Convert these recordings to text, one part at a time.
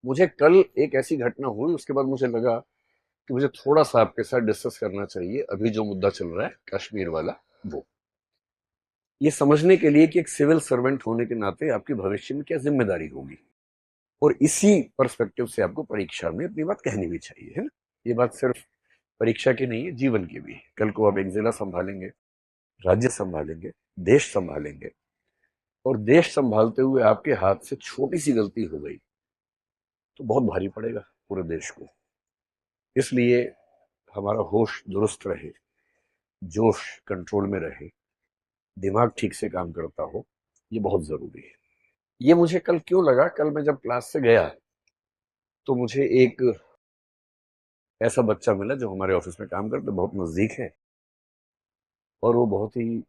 मुझे कल एक ऐसी घटना हुई, उसके बाद मुझे लगा कि मुझे थोड़ा सा आपके साथ डिस्कस करना चाहिए अभी जो मुद्दा चल रहा है कश्मीर वाला। वो ये समझने के लिए कि एक सिविल सर्वेंट होने के नाते आपकी भविष्य में क्या जिम्मेदारी होगी, और इसी पर्सपेक्टिव से आपको परीक्षा में अपनी बात कहनी भी चाहिए, है ना। ये बात सिर्फ परीक्षा की नहीं है, जीवन की भी है। कल को आप एक जिला संभालेंगे, राज्य संभालेंगे, देश संभालेंगे, और देश संभालते हुए आपके हाथ से छोटी सी गलती हो गई तो बहुत भारी पड़ेगा पूरे देश को। इसलिए हमारा होश दुरुस्त रहे, जोश कंट्रोल में रहे, दिमाग ठीक से काम करता हो, ये बहुत जरूरी है। ये मुझे कल क्यों लगा, कल मैं जब क्लास से गया तो मुझे एक ऐसा बच्चा मिला जो हमारे ऑफिस में काम करता, बहुत नजदीक है, और वो बहुत ही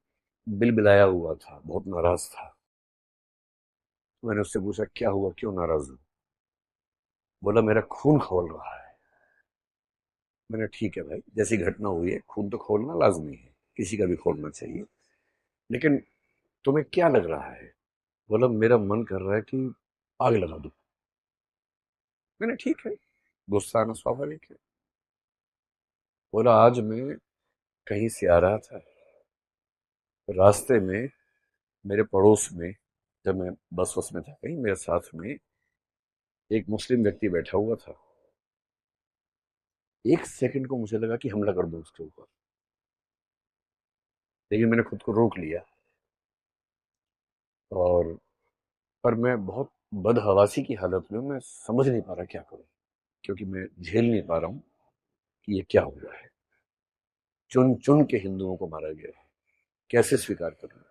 बिलबिलाया हुआ था, बहुत नाराज था। तो मैंने उससे पूछा क्या हुआ, क्यों नाराज हो। बोला मेरा खून खौल रहा है। मैंने ठीक है भाई, जैसी घटना हुई है खून तो खोलना लाजमी है, किसी का भी खोलना चाहिए, लेकिन तुम्हें क्या लग रहा है। बोला मेरा मन कर रहा है कि आग लगा दूं। मैंने ठीक है, गुस्सा आना स्वाभाविक है। बोला आज मैं कहीं से आ रहा था, रास्ते में मेरे पड़ोस में, जब मैं बस वस में था कहीं, मेरे साथ में एक मुस्लिम व्यक्ति बैठा हुआ था। एक सेकंड को मुझे लगा कि हमला कर दूं उसके ऊपर, लेकिन मैंने खुद को रोक लिया। और पर मैं बहुत बदहवासी की हालत में, मैं समझ नहीं पा रहा क्या करूं, क्योंकि मैं झेल नहीं पा रहा हूं कि ये क्या हुआ है। चुन चुन के हिंदुओं को मारा गया है, कैसे स्वीकार करूं।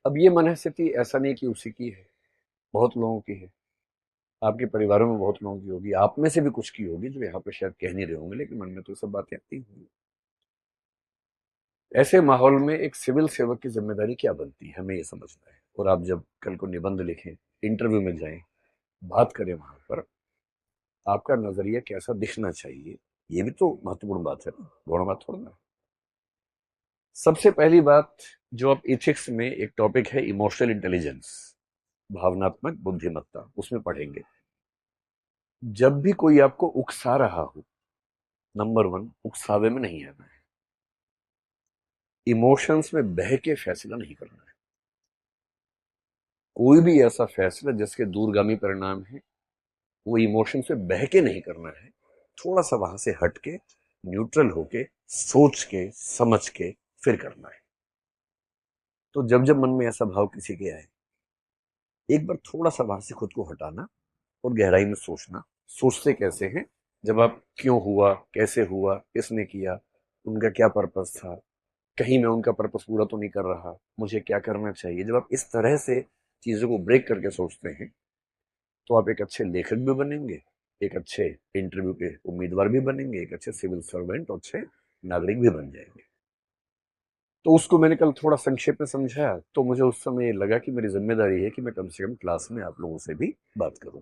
अब ये मनहस्थिति ऐसा नहीं कि उसी की है, बहुत लोगों की है। आपके परिवारों में बहुत लोगों की होगी, आप में से भी कुछ की होगी जो यहाँ पे शायद कह नहीं रहे होंगे, लेकिन मन में तो सब बातें आती होंगी। ऐसे माहौल में एक सिविल सेवक की जिम्मेदारी क्या बनती है, हमें ये समझना है। और आप जब कल को निबंध लिखें, इंटरव्यू में जाएं, बात करें वहां पर, आपका नजरिया कैसा दिखना चाहिए, ये भी तो महत्वपूर्ण बात है ना, गौण बात थोड़ा ना। सबसे पहली बात, जो आप इथिक्स में एक टॉपिक है इमोशनल इंटेलिजेंस, भावनात्मक बुद्धिमत्ता, उसमें पढ़ेंगे। जब भी कोई आपको उकसा रहा हो, नंबर वन, उकसावे में नहीं आना है। इमोशंस में बह के फैसला नहीं करना है। कोई भी ऐसा फैसला जिसके दूरगामी परिणाम है, वो इमोशन से बह के नहीं करना है। थोड़ा सा वहां से हट के, न्यूट्रल होके, सोच के समझ के फिर करना है। तो जब जब मन में ऐसा भाव किसी के आए, एक बार थोड़ा सा वहां से खुद को हटाना और गहराई में सोचना। सोचते कैसे हैं, जब आप क्यों हुआ, कैसे हुआ, किसने किया, उनका क्या पर्पस था, कहीं मैं उनका पर्पस पूरा तो नहीं कर रहा, मुझे क्या करना चाहिए। जब आप इस तरह से चीजों को ब्रेक करके सोचते हैं, तो आप एक अच्छे लेखक भी बनेंगे, एक अच्छे इंटरव्यू के उम्मीदवार भी बनेंगे, एक अच्छे सिविल सर्वेंट और अच्छे नागरिक भी बन जाएंगे। तो उसको मैंने कल थोड़ा संक्षेप में समझाया, तो मुझे उस समय ये लगा कि मेरी जिम्मेदारी है कि मैं कम से कम क्लास में आप लोगों से भी बात करूं,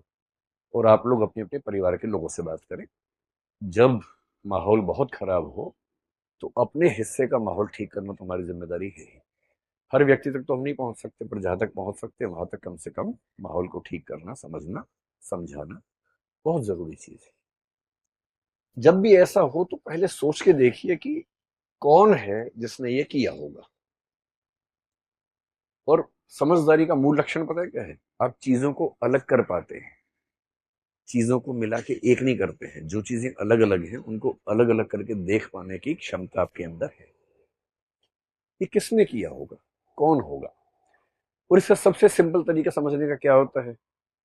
और आप लोग अपने अपने परिवार के लोगों से बात करें। जब माहौल बहुत खराब हो, तो अपने हिस्से का माहौल ठीक करना तुम्हारी जिम्मेदारी है ही। हर व्यक्ति तक तो हम नहीं पहुंच सकते, पर जहां तक पहुंच सकते हैं वहां तक कम से कम माहौल को ठीक करना, समझना, समझाना बहुत जरूरी चीज है। जब भी ऐसा हो तो पहले सोच के देखिए कि कौन है जिसने ये किया होगा। और समझदारी का मूल लक्षण पता है क्या है, आप चीजों को अलग कर पाते हैं, चीजों को मिला के एक नहीं करते हैं। जो चीजें अलग अलग हैं उनको अलग अलग करके देख पाने की क्षमता आपके अंदर है। ये किसने किया होगा, कौन होगा। और इसका सबसे सिंपल तरीका समझने का क्या होता है,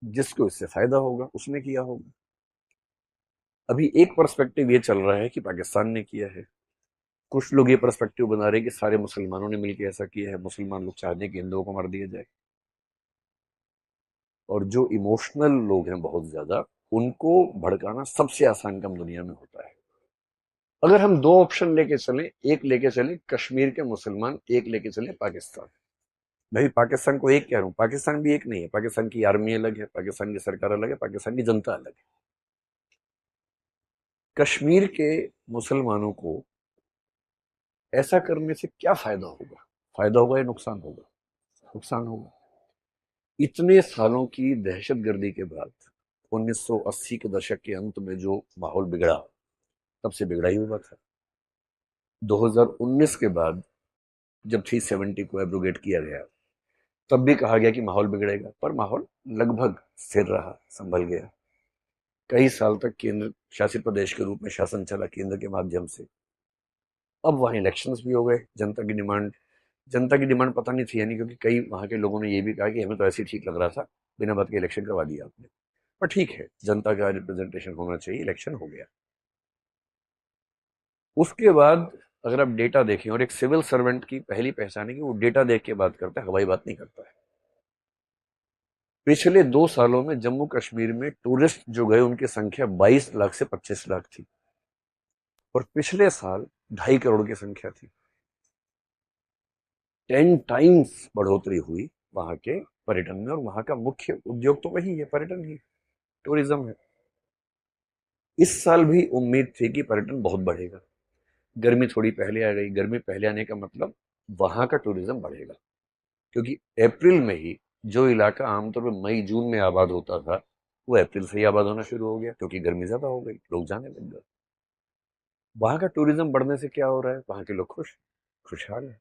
जिसको इससे फायदा होगा उसने किया होगा। अभी एक पर्सपेक्टिव ये चल रहा है कि पाकिस्तान ने किया है, कुछ लोग ये पर्सपेक्टिव बना रहे हैं कि सारे मुसलमानों ने मिलकर ऐसा किया है, मुसलमान लोग चाहते हैं कि हिंदुओं को मार दिया जाए। और जो इमोशनल लोग हैं बहुत ज्यादा, उनको भड़काना सबसे आसान काम दुनिया में होता है। अगर हम दो ऑप्शन लेके चलें, एक लेके चलें कश्मीर के मुसलमान, एक लेके चलें पाकिस्तान। भाई पाकिस्तान को एक कह रहा हूं, पाकिस्तान भी एक नहीं है, पाकिस्तान की आर्मी अलग है, पाकिस्तान की सरकार अलग है, पाकिस्तान की जनता अलग है। कश्मीर के मुसलमानों को ऐसा करने से क्या फायदा होगा, फायदा होगा या नुकसान होगा, नुकसान होगा। इतने सालों की दहशतगर्दी के बाद 1980 के दशक के अंत में जो माहौल बिगड़ा, तब से बिगड़ा ही हुआ था। 2019 के बाद जब 370 को एब्रोगेट किया गया, तब भी कहा गया कि माहौल बिगड़ेगा, पर माहौल लगभग स्थिर रहा, संभल गया। कई साल तक केंद्र शासित प्रदेश के रूप में शासन चला केंद्र के माध्यम से। अब वहां इलेक्शंस भी हो गए। जनता की डिमांड पता नहीं थी, यानी क्योंकि कई वहां के लोगों ने ये भी कहा कि हमें तो ऐसे ही ठीक लग रहा था, बिना बात के इलेक्शन करवा दिया आपने। पर ठीक है, जनता का रिप्रेजेंटेशन होना चाहिए, इलेक्शन हो गया। उसके बाद अगर आप डेटा देखें, और एक सिविल सर्वेंट की पहली पहचान है कि वो डेटा देख के बात करता है, हवाई बात नहीं करता है। पिछले 2 सालों में जम्मू कश्मीर में टूरिस्ट जो गए उनकी संख्या 22 लाख से 25 लाख थी, और पिछले साल 2.5 करोड़ की संख्या थी। 10 टाइम्स बढ़ोतरी हुई वहां के पर्यटन में, और वहां का मुख्य उद्योग तो वही है, पर्यटन ही, टूरिज्म है। इस साल भी उम्मीद थी कि पर्यटन बहुत बढ़ेगा। गर्मी थोड़ी पहले आ गई। गर्मी पहले आने का मतलब वहां का टूरिज्म बढ़ेगा, क्योंकि अप्रैल में ही जो इलाका आमतौर पर मई जून में आबाद होता था, वो अप्रैल से ही आबाद होना शुरू हो गया, क्योंकि गर्मी ज्यादा हो गई, लोग जाने लग गए। वहां का टूरिज्म बढ़ने से क्या हो रहा है, वहां के लोग खुशहाल है।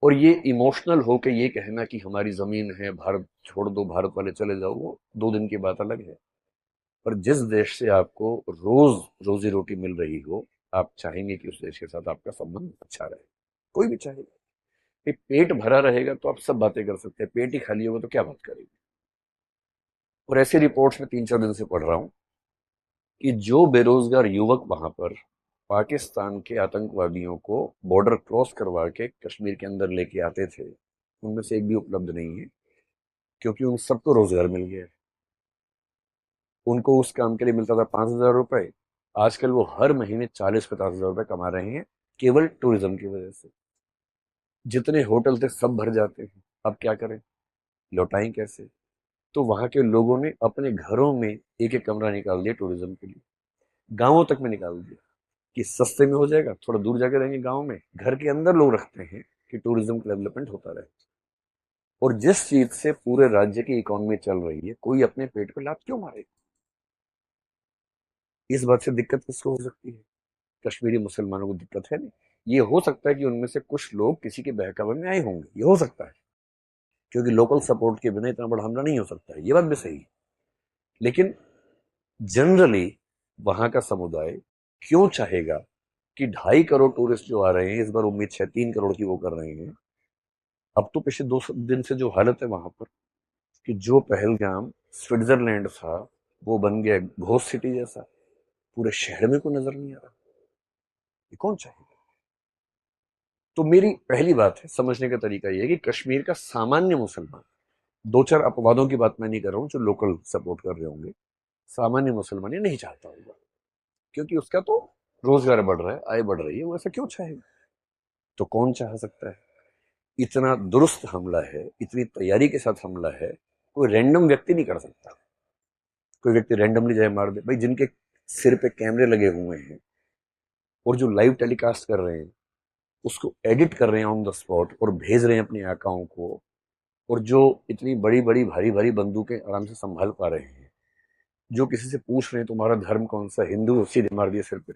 और ये इमोशनल हो के ये कहना कि हमारी जमीन है, भारत छोड़ दो, भारत वाले चले जाओ, वो 2 दिन की बात अलग है। पर जिस देश से आपको रोज रोजी रोटी मिल रही हो, आप चाहेंगे कि उस देश के साथ आपका संबंध अच्छा रहे। कोई भी चाहेगा। पेट भरा रहेगा तो आप सब बातें कर सकते हैं, पेट ही खाली होगा तो क्या बात करेंगे। और ऐसी रिपोर्ट्स में 3-4 दिन से पढ़ रहा हूं कि जो बेरोजगार युवक वहां पर पाकिस्तान के आतंकवादियों को बॉर्डर क्रॉस करवा के कश्मीर के अंदर लेके आते थे, उनमें से एक भी उपलब्ध नहीं है, क्योंकि उन सबको रोजगार मिल गया है। उनको उस काम के लिए मिलता था 5,000 रुपए, आजकल वो हर महीने 40-50 हजार रुपए कमा रहे हैं, केवल टूरिज्म की वजह से। जितने होटल थे सब भर जाते हैं, अब क्या करें, लौटाएं कैसे। तो वहां के लोगों ने अपने घरों में एक एक कमरा निकाल दिया टूरिज्म के लिए, गांवों तक में निकाल दिया कि सस्ते में हो जाएगा, थोड़ा दूर जाके रहेंगे गांव में, घर के अंदर लोग रखते हैं कि टूरिज्म का डेवलपमेंट होता रहे। और जिस चीज से पूरे राज्य की इकोनॉमी चल रही है, कोई अपने पेट पे लात क्यों मारे। इस बात से दिक्कत किसको हो सकती है, कश्मीरी मुसलमानों को दिक्कत है नहीं। ये हो सकता है कि उनमें से कुछ लोग किसी के बहकावे में आए होंगे, ये हो सकता है, क्योंकि लोकल सपोर्ट के बिना इतना बड़ा हमला नहीं हो सकता है, ये बात भी सही है। लेकिन जनरली वहां का समुदाय क्यों चाहेगा कि 2.5 करोड़ टूरिस्ट जो आ रहे हैं, इस बार उम्मीद 3 करोड़ की वो कर रहे हैं। अब तो पिछले 2 दिन से जो हालत है वहां पर, कि जो पहलगाम स्विट्जरलैंड था, वो बन गया घोस्ट सिटी जैसा, पूरे शहर में कोई नजर नहीं आ रहा। ये कौन चाहेगा। तो मेरी पहली बात है, समझने का तरीका यह है कि कश्मीर का सामान्य मुसलमान, 2-4 अपवादों की बात मैं नहीं कर रहा हूं जो लोकल सपोर्ट कर रहे होंगे, सामान्य मुसलमान ये नहीं चाहता होगा, क्योंकि उसका तो रोजगार बढ़ रहा है, आय बढ़ रही है, वो ऐसा क्यों चाहेगा। तो कौन चाह सकता है। इतना दुरुस्त हमला है, इतनी तैयारी के साथ हमला है, कोई रैंडम व्यक्ति नहीं कर सकता। कोई व्यक्ति रैंडमली जाए मार दे भाई, जिनके सिर पे कैमरे लगे हुए हैं और जो लाइव टेलीकास्ट कर रहे हैं, उसको एडिट कर रहे हैं ऑन द स्पॉट और भेज रहे हैं अपने आकाओं को, और जो इतनी बड़ी बड़ी भारी भारी बंदूकें आराम से संभाल पा रहे हैं, जो किसी से पूछ रहे हैं तुम्हारा धर्म कौन सा, हिंदू, सीधे मार दिए सिर पे।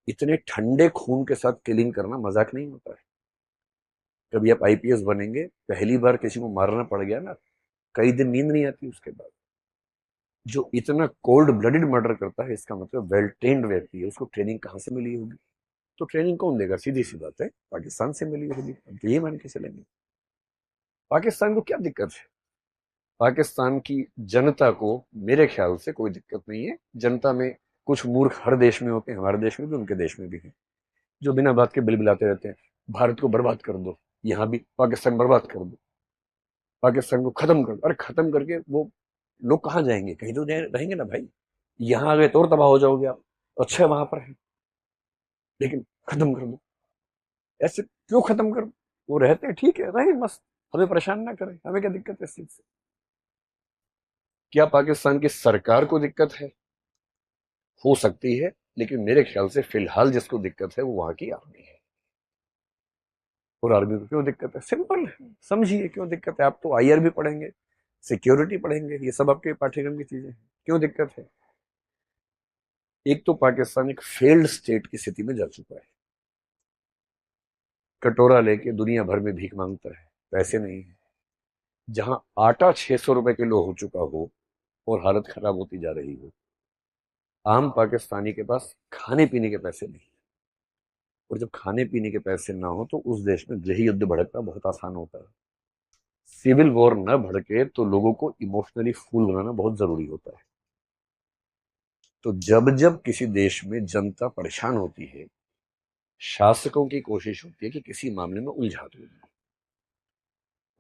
इतने ठंडे खून के साथ किलिंग करना मजाक नहीं होता है। कभी आप आईपीएस बनेंगे, पहली बार किसी को मारना पड़ गया ना, कई दिन नींद नहीं आती उसके बाद। जो इतना कोल्ड ब्लडेड मर्डर करता है, इसका मतलब वेल ट्रेन्ड व्यक्ति है, उसको ट्रेनिंग कहाँ से मिली होगी। तो ट्रेनिंग कौन देगा, सीधी सी बात है, पाकिस्तान से मिली होगी। अब तो ये मान के चलेंगे। पाकिस्तान को क्या दिक्कत है, पाकिस्तान की जनता को मेरे ख्याल से कोई दिक्कत नहीं है। जनता में कुछ मूर्ख हर देश में होते हैं, हमारे देश में भी, उनके देश में भी हैं, जो बिना बात के बिलबिलाते रहते हैं, भारत को बर्बाद कर दो, यहां भी पाकिस्तान बर्बाद कर दो, पाकिस्तान को खत्म कर दो। अरे खत्म करके वो लोग कहाँ जाएंगे, कहीं तो रहेंगे ना भाई। यहां आ गए तो और तबाह हो जाओगे आप, अच्छा वहां पर है, लेकिन खत्म कर दो। ऐसे क्यों खत्म कर दो, वो रहते हैं ठीक है, रहे मस्त, हमें परेशान ना करें, हमें क्या दिक्कत है इस चीज से। क्या पाकिस्तान की सरकार को दिक्कत है, हो सकती है, लेकिन मेरे ख्याल से फिलहाल जिसको दिक्कत है वो वहां की आर्मी है। और आर्मी को क्यों दिक्कत है, सिंपल है, समझिए क्यों दिक्कत है। आप तो आईआर भी पढ़ेंगे, सिक्योरिटी पढ़ेंगे, ये सब आपके पाठ्यक्रम की चीजें हैं। क्यों दिक्कत है? एक तो पाकिस्तान एक फेल्ड स्टेट की स्थिति में जा चुका है, कटोरा लेके दुनिया भर में भीख मांगता है, पैसे नहीं है। जहां आटा 600 रुपए किलो हो चुका हो और हालत खराब होती जा रही हो, आम पाकिस्तानी के पास खाने पीने के पैसे नहीं। और जब खाने पीने के पैसे ना हो तो उस देश में गृह युद्ध भड़कना बहुत आसान होता है। सिविल वॉर न भड़के तो लोगों को इमोशनली फूल बनाना बहुत जरूरी होता है। तो जब जब किसी देश में जनता परेशान होती है, शासकों की कोशिश होती है कि किसी मामले में उलझा दो।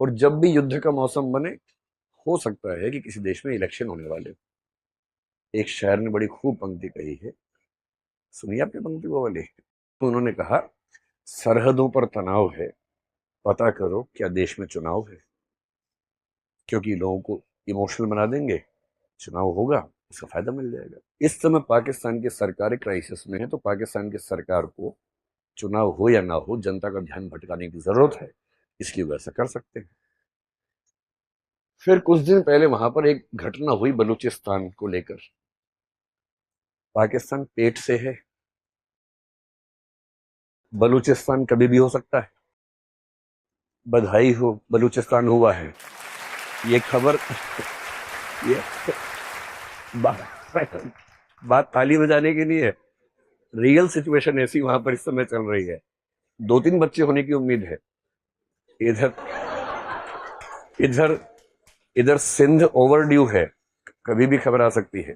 और जब भी युद्ध का मौसम बने, हो सकता है कि किसी देश में इलेक्शन होने वाले। एक शायर ने बड़ी खूब पंक्ति कही है, सुनिए आपने पंक्ति वो वाली। तो उन्होंने कहा, सरहदों पर तनाव है, पता करो क्या देश में चुनाव है। क्योंकि लोगों को इमोशनल बना देंगे, चुनाव होगा, उसका फायदा मिल जाएगा। इस समय पाकिस्तान की सरकार क्राइसिस में है, तो पाकिस्तान की सरकार को चुनाव हो या ना हो जनता का ध्यान भटकाने की जरूरत है, इसलिए वैसा कर सकते हैं। फिर कुछ दिन पहले वहां पर एक घटना हुई बलूचिस्तान को लेकर। पाकिस्तान पेट से है, बलूचिस्तान कभी भी हो सकता है। बधाई हो, बलूचिस्तान हुआ है। ये खबर ये बात बात ताली बजाने की नहीं है, रियल सिचुएशन ऐसी वहां पर इस समय चल रही है। 2-3 बच्चे होने की उम्मीद है। इधर इधर इधर सिंध ओवर ड्यू है, कभी भी खबर आ सकती है।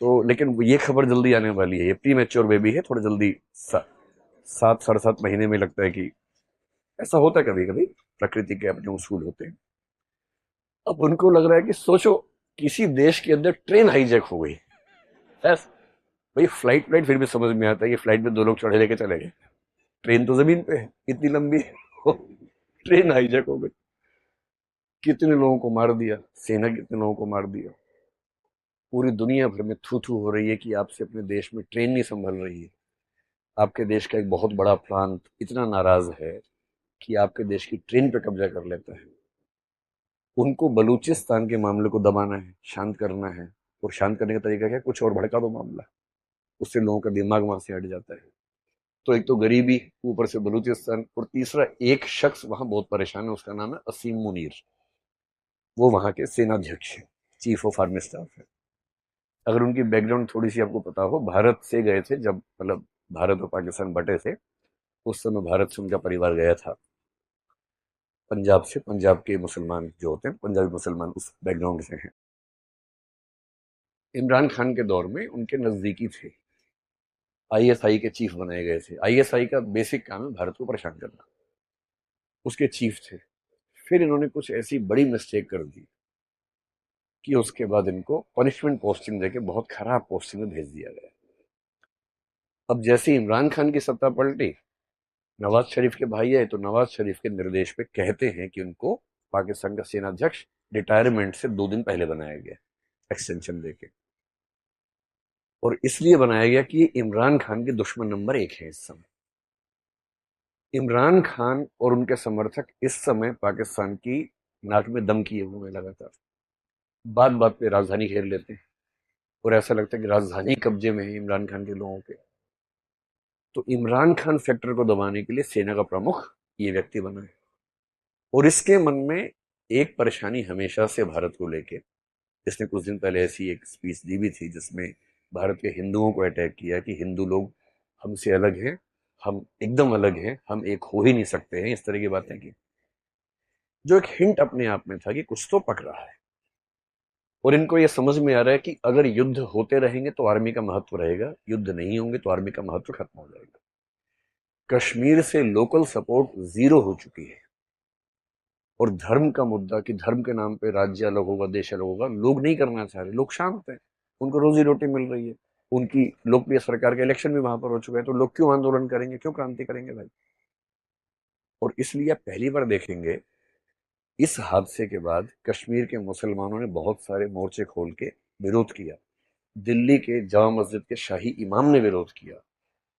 तो लेकिन ये खबर जल्दी आने वाली है। ये प्री मैच्योर बेबी है, थोड़ा जल्दी 7-7.5 महीने में लगता है कि ऐसा होता है कभी कभी, प्रकृति के अपने उसूल होते हैं। अब उनको लग रहा है कि सोचो, किसी देश के अंदर ट्रेन हाईजैक हो गई। बस भाई, फ्लाइट फिर भी समझ में आता है कि फ्लाइट में 2 लोग चढ़े लेके चले गए, ट्रेन तो जमीन पे है, इतनी लंबी है। ट्रेन हाईजैक हो गई, कितने लोगों को मार दिया, सेना कितने लोगों को मार दिया। पूरी दुनिया भर में थू थू हो रही है कि आपसे अपने देश में ट्रेन नहीं संभल रही है। आपके देश का एक बहुत बड़ा प्रांत इतना नाराज है कि आपके देश की ट्रेन पे कब्जा कर लेता है। उनको बलूचिस्तान के मामले को दबाना है, शांत करना है। और शांत करने का तरीका क्या है? कुछ और भड़का दो मामला, उससे लोगों का दिमाग वहां से हट जाता है। तो एक तो गरीबी, ऊपर से बलूचिस्तान, और तीसरा एक शख्स वहां बहुत परेशान है, उसका नाम है असीम मुनीर। वो वहां के सेनाध्यक्ष है, चीफ ऑफ आर्मी स्टाफ है। अगर उनकी बैकग्राउंड थोड़ी सी आपको पता हो, भारत से गए थे जब, मतलब भारत और पाकिस्तान बटे थे, उस समय भारत से उनका परिवार गया था पंजाब से। पंजाब के मुसलमान जो होते हैं, पंजाबी मुसलमान, उस बैकग्राउंड से हैं। इमरान खान के दौर में उनके नजदीकी थे, आईएसआई के चीफ बनाए गए थे। आईएसआई का बेसिक काम है भारत को परेशान करना, उसके चीफ थे। फिर इन्होंने कुछ ऐसी बड़ी मिस्टेक कर दी कि उसके बाद इनको पनिशमेंट पोस्टिंग देके बहुत खराब पोस्टिंग में भेज दिया गया। अब जैसे इमरान खान की सत्ता पलटी, नवाज शरीफ के भाई है, तो नवाज शरीफ के निर्देश पे कहते हैं कि उनको पाकिस्तान का सेनाध्यक्ष रिटायरमेंट से 2 दिन पहले बनाया गया, एक्सटेंशन देके। और इसलिए बनाया गया कि इमरान खान के दुश्मन नंबर 1 है इस समय। इमरान खान और उनके समर्थक इस समय पाकिस्तान की नाक में दम किए हुए हैं लगातार, बात बात पे राजधानी घेर लेते हैं। और ऐसा लगता है कि राजधानी कब्जे में है इमरान खान के लोगों के। तो इमरान खान फैक्टर को दबाने के लिए सेना का प्रमुख ये व्यक्ति बना है। और इसके मन में एक परेशानी हमेशा से भारत को लेके, इसने कुछ दिन पहले ऐसी एक स्पीच दी भी थी जिसमें भारत के हिंदुओं को अटैक किया कि हिंदू लोग हमसे अलग हैं, हम एकदम अलग हैं, हम एक हो ही नहीं सकते हैं, इस तरह की बातें की। जो एक हिंट अपने आप में था कि कुछ तो पक रहा है। और इनको ये समझ में आ रहा है कि अगर युद्ध होते रहेंगे तो आर्मी का महत्व रहेगा, युद्ध नहीं होंगे तो आर्मी का महत्व खत्म हो जाएगा। कश्मीर से लोकल सपोर्ट जीरो हो चुकी है। और धर्म का मुद्दा कि धर्म के नाम पे राज्य अलग होगा, देश अलग होगा, लोग नहीं करना चाह रहे। लोग शांत हैं, उनको रोजी रोटी मिल रही है, उनकी लोकप्रिय सरकार का इलेक्शन भी वहां पर हो चुका है। तो लोग क्यों आंदोलन करेंगे, क्यों क्रांति करेंगे भाई? और इसलिए आप पहली बार देखेंगे इस हादसे के बाद कश्मीर के मुसलमानों ने बहुत सारे मोर्चे खोल के विरोध किया। दिल्ली के जामा मस्जिद के शाही इमाम ने विरोध किया।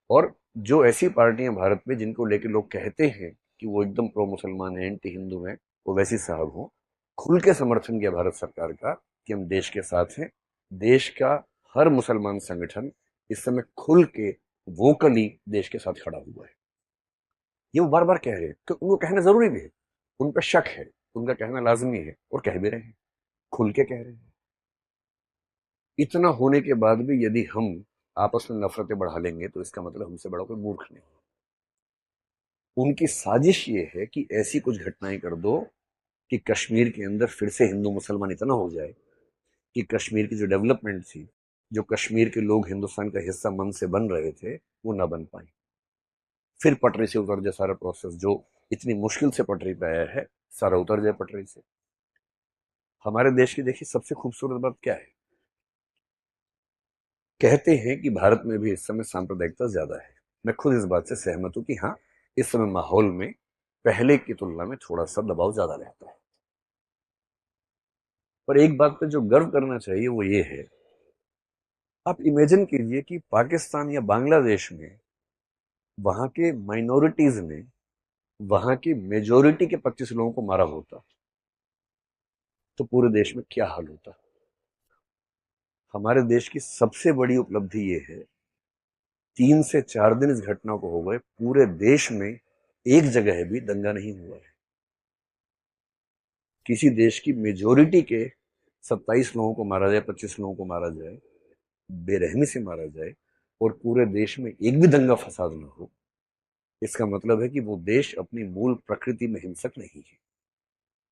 और जो ऐसी पार्टियां भारत में जिनको लेकर लोग कहते हैं कि वो एकदम प्रो मुसलमान है, एंटी हिंदू है, वो वैसी साहब हो, खुल के समर्थन किया भारत सरकार का कि हम देश के साथ हैं। देश का हर मुसलमान संगठन इस समय खुल के वोकली देश के साथ खड़ा हुआ है। ये वो बार बार कह रहे हैं तो उनको कहना जरूरी भी है, उन पर शक है, उनका कहना लाजमी है और कह भी रहे हैं, खुल के कह रहे हैं। इतना होने के बाद भी यदि हम आपस में नफरतें बढ़ा लेंगे तो इसका मतलब हमसे बड़ा कोई मूर्ख नहीं। उनकी साजिश ये है कि ऐसी कुछ घटनाएं कर दो कि कश्मीर के अंदर फिर से हिंदू मुसलमान इतना हो जाए कि कश्मीर की जो डेवलपमेंट थी, जो कश्मीर के लोग हिंदुस्तान का हिस्सा मन से बन रहे थे, वो ना बन पाए। फिर पटरी से उतर जाए सारा प्रोसेस, जो इतनी मुश्किल से पटरी पे आया है, सारा उतर जाए पटरी से। हमारे देश की देखिए सबसे खूबसूरत बात क्या है, कहते हैं कि भारत में भी इस समय सांप्रदायिकता ज्यादा है। मैं खुद इस बात से सहमत हूं कि हाँ, इस समय माहौल में पहले की तुलना में थोड़ा सा दबाव ज्यादा रहता है। पर एक बात पे जो गर्व करना चाहिए वो ये है, आप इमेजिन कीजिए कि पाकिस्तान या बांग्लादेश में वहां के माइनॉरिटीज ने वहां की मेजोरिटी के 25 लोगों को मारा होता तो पूरे देश में क्या हाल होता। हमारे देश की सबसे बड़ी उपलब्धि ये है, 3 से 4 दिन इस घटना को हो गए, पूरे देश में एक जगह भी दंगा नहीं हुआ है। किसी देश की मेजोरिटी के 27 लोगों को मारा जाए, 25 लोगों को मारा जाए, बेरहमी से मारा जाए, और पूरे देश में एक भी दंगा फसाद ना हो, इसका मतलब है कि वो देश अपनी मूल प्रकृति में हिंसक नहीं है,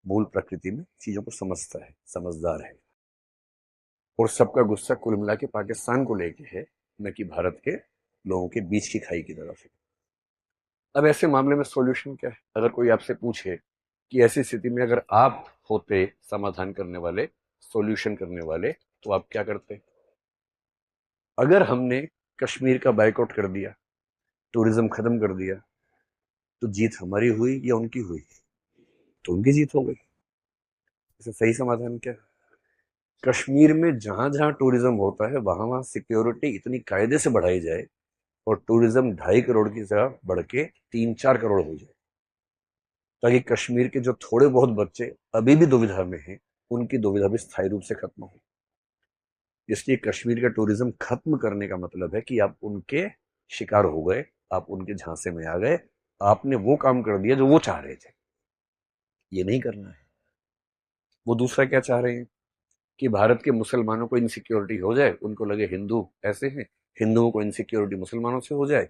मूल प्रकृति में चीजों को समझता है, समझदार है। और सबका गुस्सा कुल मिला के पाकिस्तान को लेके है, न कि भारत के लोगों के बीच की खाई की तरफ है। अब ऐसे मामले में सॉल्यूशन क्या है? अगर कोई आपसे पूछे कि ऐसी स्थिति में अगर आप होते समाधान करने वाले, सॉल्यूशन करने वाले, तो आप क्या करते? अगर हमने कश्मीर का बाइकआउट कर दिया, टूरिज्म खत्म कर दिया, तो जीत हमारी हुई या उनकी हुई? तो उनकी जीत हो गई। इसे सही समाधान क्या है? कश्मीर में जहां जहां टूरिज्म होता है वहां वहां सिक्योरिटी इतनी कायदे से बढ़ाई जाए और टूरिज्म 2.5 करोड़ की जगह बढ़ के 3-4 करोड़ हो जाए, ताकि कश्मीर के जो थोड़े बहुत बच्चे अभी भी दुविधा में हैं, उनकी दुविधा भी स्थायी रूप से खत्म हो। इसलिए कश्मीर का टूरिज्म खत्म करने का मतलब है कि आप उनके शिकार हो गए, आप उनके झांसे में आ गए, आपने वो काम कर दिया जो वो चाह रहे थे। ये नहीं करना है। वो दूसरा क्या चाह रहे हैं कि भारत के मुसलमानों को इनसिक्योरिटी हो जाए, उनको लगे हिंदू ऐसे हैं, हिंदुओं को इनसिक्योरिटी मुसलमानों से हो जाए।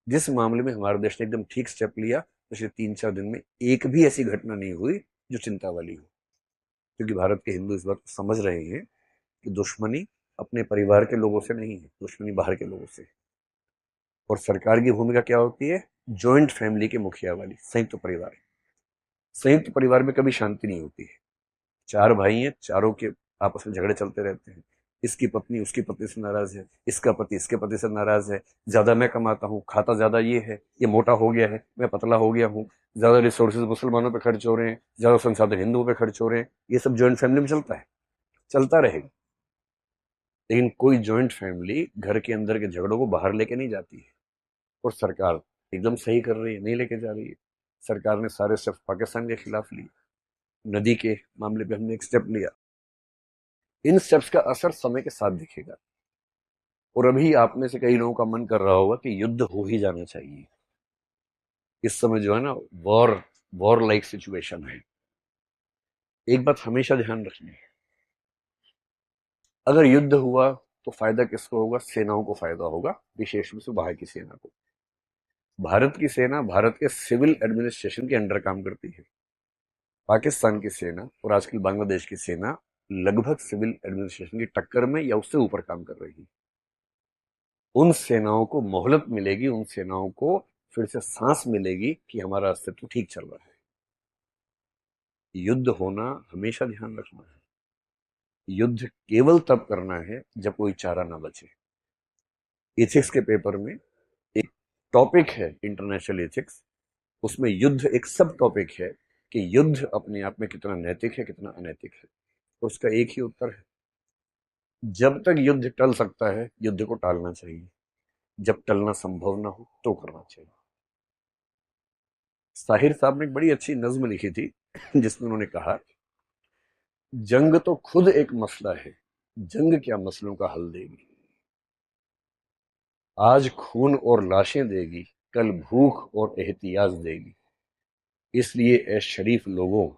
जिस मामले में हमारे देश ने एकदम ठीक स्टेप लिया, पिछले 3-4 दिन में एक भी ऐसी घटना नहीं हुई जो चिंता वाली हो, क्योंकि भारत के हिंदू इस बात को समझ रहे हैं कि दुश्मनी अपने परिवार के लोगों से नहीं है, दुश्मनी बाहर के लोगों से है। और सरकार की भूमिका क्या होती है? जॉइंट फैमिली के मुखिया वाली, संयुक्त परिवार। संयुक्त परिवार में कभी शांति नहीं होती है। 4 भाई हैं, चारों के आपस में झगड़े चलते रहते हैं। इसकी पत्नी उसकी पत्नी से नाराज है, इसका पति इसके पति से नाराज है, ज्यादा मैं कमाता हूँ, खाता ज्यादा ये है, ये मोटा हो गया है, मैं पतला हो गया हूँ, ज्यादा रिसोर्सेज मुसलमानों पे खर्च हो रहे हैं, ज्यादा संसाधन हिंदुओं पे खर्च हो रहे हैं। ये सब जॉइंट फैमिली में चलता है, चलता रहेगा। लेकिन कोई जॉइंट फैमिली घर के अंदर के झगड़ों को बाहर लेके नहीं जाती है। और सरकार एकदम सही कर रही है, नहीं लेके जा रही है। सरकार ने सारे स्टेप्स पाकिस्तान के खिलाफ लिए। नदी के मामले पे हमने एक स्टेप लिया। इन स्टेप्स का असर समय के साथ दिखेगा। और अभी आप में से कई लोगों का मन कर रहा होगा कि युद्ध हो ही जाना चाहिए। इस समय जो है ना, वॉर वॉर लाइक सिचुएशन है। एक बात हमेशा ध्यान रखनी है, अगर युद्ध हुआ तो फायदा किसको होगा? सेनाओं को फायदा होगा, विशेष रूप से बाहर की सेना को। भारत की सेना भारत के सिविल एडमिनिस्ट्रेशन के अंडर काम करती है। पाकिस्तान की सेना और आजकल बांग्लादेश की सेना लगभग सिविल एडमिनिस्ट्रेशन की टक्कर में या उससे ऊपर काम कर रही है। उन सेनाओं को मोहलत मिलेगी, उन सेनाओं को फिर से सांस मिलेगी कि हमारा अस्तित्व ठीक चल रहा है। युद्ध होना हमेशा ध्यान रखना है, युद्ध केवल तब करना है जब कोई चारा ना बचे। एथिक्स के पेपर में एक टॉपिक है इंटरनेशनल एथिक्स, उसमें युद्ध एक सब टॉपिक है कि युद्ध अपने आप में कितना नैतिक है, कितना अनैतिक है। उसका एक ही उत्तर है, जब तक युद्ध टल सकता है युद्ध को टालना चाहिए, जब टलना संभव ना हो तो करना चाहिए। साहिर साहब ने एक बड़ी अच्छी नज्म लिखी थी जिसमें उन्होंने कहा जंग तो खुद एक मसला है, जंग क्या मसलों का हल देगी। आज खून और लाशें देगी, कल भूख और एहतियाज देगी। इसलिए ए शरीफ लोगों,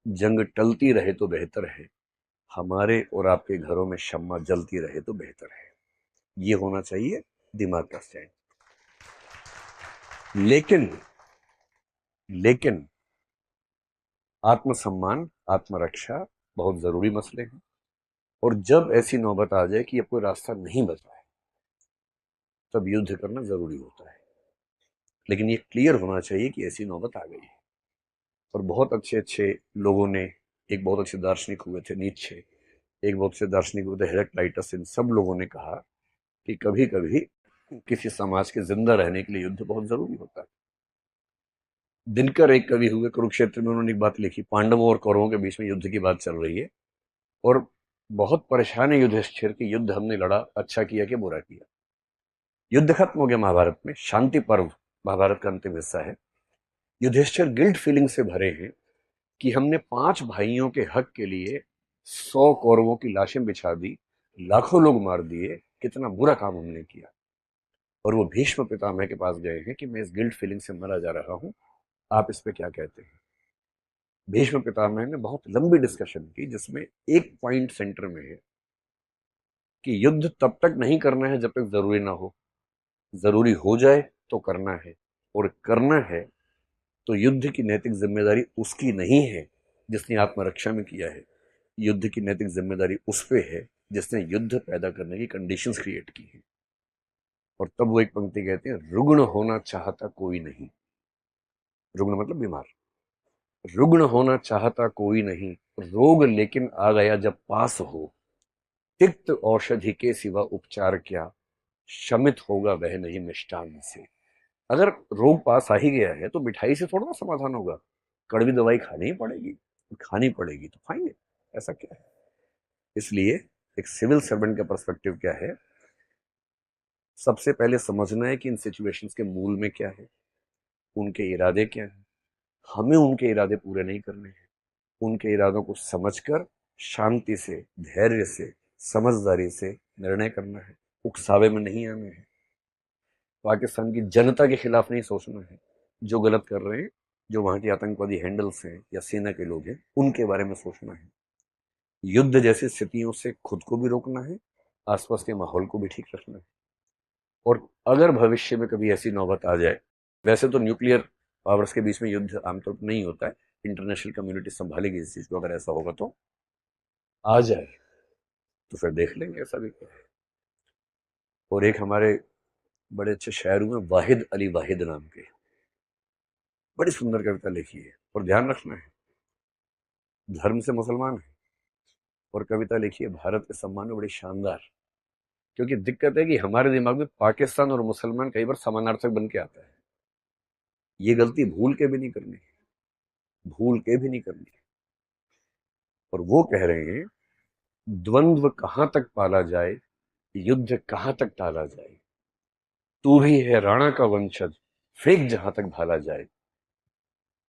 जंग टलती रहे तो बेहतर है, हमारे और आपके घरों में शम्मा जलती रहे तो बेहतर है। ये होना चाहिए दिमाग का स्टैंड। लेकिन लेकिन आत्मसम्मान, आत्मरक्षा बहुत जरूरी मसले हैं। और जब ऐसी नौबत आ जाए कि अब कोई रास्ता नहीं बचा है, तब युद्ध करना जरूरी होता है। लेकिन ये क्लियर होना चाहिए कि ऐसी नौबत आ गई है। और बहुत अच्छे अच्छे लोगों ने, एक बहुत अच्छे दार्शनिक हुए थे नीत्शे, एक बहुत अच्छे दार्शनिक हुए थे हेराक्लाइटस, इन सब लोगों ने कहा कि कभी कभी किसी समाज के जिंदा रहने के लिए युद्ध बहुत जरूरी होता है। दिनकर एक कवि हुए कुरुक्षेत्र में, उन्होंने एक बात लिखी, पांडवों और कौरवों के बीच में युद्ध की बात चल रही है और बहुत परेशान है युधिष्ठिर कि युद्ध हमने लड़ा, अच्छा किया कि बुरा किया। युद्ध खत्म हो गया महाभारत में, शांति पर्व महाभारत का अंतिम हिस्सा है। युधिष्ठिर गिल्ट फीलिंग से भरे हैं कि हमने 5 भाइयों के हक के लिए 100 कौरवों की लाशें बिछा दी, लाखों लोग मार दिए, कितना बुरा काम हमने किया। और वो भीष्म पितामह के पास गए हैं कि मैं इस गिल्ट फीलिंग से मरा जा रहा हूं, आप इस पे क्या कहते हैं। भीष्म पितामह ने बहुत लंबी डिस्कशन की, जिसमें एक पॉइंट सेंटर में है कि युद्ध तब तक नहीं करना है जब तक जरूरी ना हो, जरूरी हो जाए तो करना है। और करना है तो युद्ध की नैतिक जिम्मेदारी उसकी नहीं है जिसने आत्मरक्षा में किया है, युद्ध की नैतिक जिम्मेदारी उस पे है जिसने युद्ध पैदा करने की कंडीशंस क्रिएट की है। और तब वो एक पंक्ति कहते हैं, रुग्ण होना चाहता कोई नहीं, रुग्ण मतलब बीमार, रुग्ण होना चाहता कोई नहीं, रोग लेकिन आ गया जब पास हो, तिक्त औषधि के सिवा उपचार क्या, शमित होगा वह नहीं मिष्टान से। अगर रोग पास आ ही गया है तो मिठाई से थोड़ा ना समाधान होगा, कड़वी दवाई खानी ही पड़ेगी, खानी पड़ेगी तो खाएंगे, ऐसा क्या है। इसलिए एक सिविल सर्वेंट का पर्सपेक्टिव क्या है, सबसे पहले समझना है कि इन सिचुएशंस के मूल में क्या है, उनके इरादे क्या हैं। हमें उनके इरादे पूरे नहीं करने हैं, उनके इरादों को समझकर शांति से, धैर्य से, समझदारी से निर्णय करना है, उकसावे में नहीं आना है। पाकिस्तान की जनता के खिलाफ नहीं सोचना है, जो गलत कर रहे हैं, जो वहां के आतंकवादी हैंडल्स हैं या सेना के लोग हैं, उनके बारे में सोचना है। युद्ध जैसी स्थितियों से खुद को भी रोकना है, आसपास के माहौल को भी ठीक रखना है। और अगर भविष्य में कभी ऐसी नौबत आ जाए, वैसे तो न्यूक्लियर पावर्स के बीच में युद्ध आमतौर पर नहीं होता है, इंटरनेशनल कम्युनिटी संभालेगी इस चीज को, अगर ऐसा होगा तो आ जाए तो फिर देख लेंगे ऐसा भी क्या है। और एक हमारे बड़े अच्छे शायर हुए वाहिद अली वाहिद नाम के, बड़ी सुंदर कविता लिखी है। और ध्यान रखना है, धर्म से मुसलमान है और कविता लिखी है भारत के सम्मान में, बड़ी शानदार। क्योंकि दिक्कत है कि हमारे दिमाग में पाकिस्तान और मुसलमान कई बार समानार्थक बन के आता है। ये गलती भूल के भी नहीं करनी, भूल के भी नहीं करनी। और वो कह रहे हैं, द्वंद्व कहां तक पाला जाए, युद्ध कहां तक टाला जाए, तू भी है राणा का वंशज, फेंक जहां तक भाला जाए,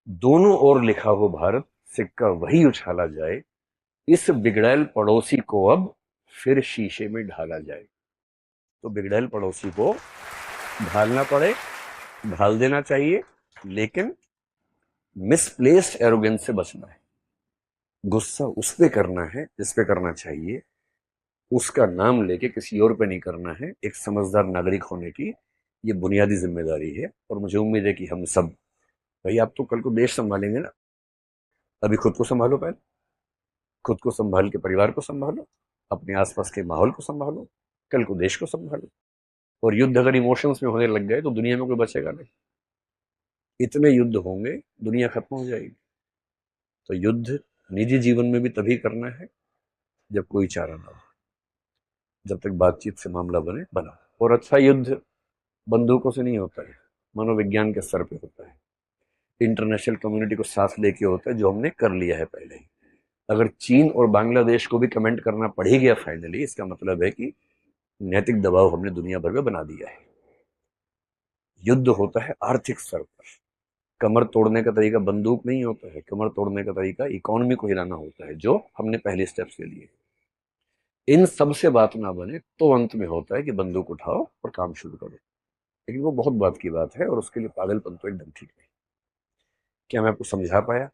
दोनों ओर लिखा हो भारत, सिक्का वही उछाला जाए, इस बिगड़ैल पड़ोसी को अब फिर शीशे में ढाला जाए। तो बिगड़ैल पड़ोसी को ढालना पड़े, ढाल देना चाहिए, लेकिन मिसप्लेस्ड एरोगेंस से बचना है। गुस्सा उस पे करना है जिस पे करना चाहिए, उसका नाम लेके किसी और पे नहीं करना है। एक समझदार नागरिक होने की ये बुनियादी जिम्मेदारी है। और मुझे उम्मीद है कि हम सब, भाई आप तो कल को देश संभालेंगे ना, अभी खुद को संभालो, पहले खुद को संभाल के परिवार को संभालो, अपने आसपास के माहौल को संभालो, कल को देश को संभालो। और युद्ध अगर इमोशंस में होने लग गए तो दुनिया में कोई बचेगा नहीं, इतने युद्ध होंगे, दुनिया खत्म हो जाएगी। तो युद्ध निजी जीवन में भी तभी करना है जब कोई चारा ना हो, जब तक बातचीत से मामला बने बना। और अच्छा युद्ध बंदूकों से नहीं होता है, मनोविज्ञान के स्तर पे होता है, इंटरनेशनल कम्युनिटी को साथ लेके होता है, जो हमने कर लिया है पहले ही। अगर चीन और बांग्लादेश को भी कमेंट करना पड़ ही गया फाइनली, इसका मतलब है कि नैतिक दबाव हमने दुनिया भर में बना दिया है। युद्ध होता है आर्थिक स्तर पर, कमर तोड़ने का तरीका बंदूक नहीं होता है, कमर तोड़ने का तरीका इकोनॉमी को हिलाना होता है, जो हमने पहले स्टेप्स ले लिए। इन सब से बात ना बने तो अंत में होता है कि बंदूक उठाओ और काम शुरू करो। लेकिन वो बहुत बात की बात है और उसके लिए पागलपन तो एकदम ठीक नहीं। क्या मैं आपको समझा पाया?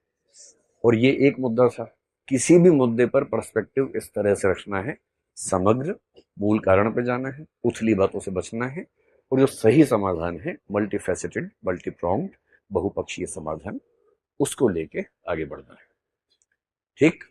और ये एक मुद्दा था। किसी भी मुद्दे पर पर्सपेक्टिव इस तरह से रखना है, समग्र, मूल कारण पे जाना है, उथली बातों से बचना है, और जो सही समाधान है मल्टीफेसेटेड, मल्टीप्रॉन्ग्ड, बहुपक्षीय समाधान, उसको लेके आगे बढ़ना है। ठीक।